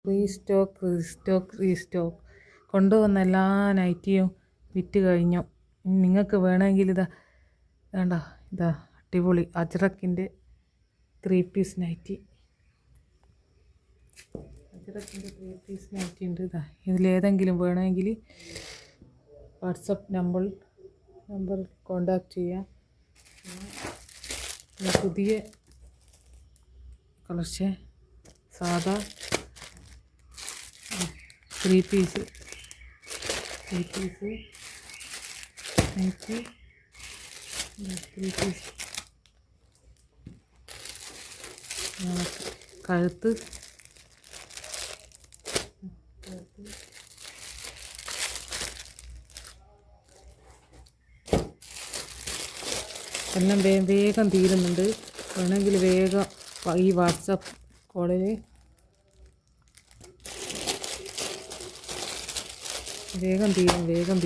Restock കൊണ്ടുവന്ന എല്ലാ നൈറ്റിയും വിറ്റ് കഴിഞ്ഞു. നിങ്ങൾക്ക് വേണമെങ്കിൽ വേണ്ട അടിപൊളി അജ്രക്കിൻ്റെ 3 പീസ് നൈറ്റി. അജ്രക്കിൻ്റെ 3 പീസ് നൈറ്റി ഉണ്ട്. ഇതിലേതെങ്കിലും വേണമെങ്കിൽ വാട്സപ്പ് നമ്പർ കോണ്ടാക്ട് ചെയ്യാം. പുതിയ കളക്ഷൻ സാധാ 3 പീസ് നൈറ്റി 3 പീസ് കഴുത്ത് എല്ലാം വേഗം തീരുന്നുണ്ട്. വേണമെങ്കിൽ വേഗം ഈ വാട്സപ്പ് കോളിൽ വേഗം തീരും. വേഗം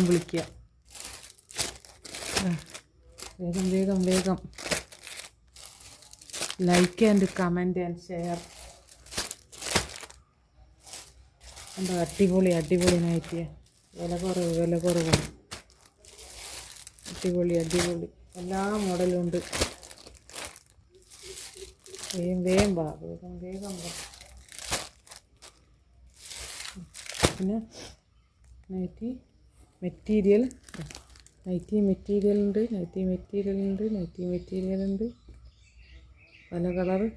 വിളിക്കുക. വേഗം like and comment and share. എന്താ അടിപൊളി നൈറ്റിയ. വില കുറവ് അടിപൊളി എല്ലാ മോഡലും ഉണ്ട്. വേഗം വാ. പിന്നെ നൈറ്റി മെറ്റീരിയൽ ഉണ്ട്. പല കളറ്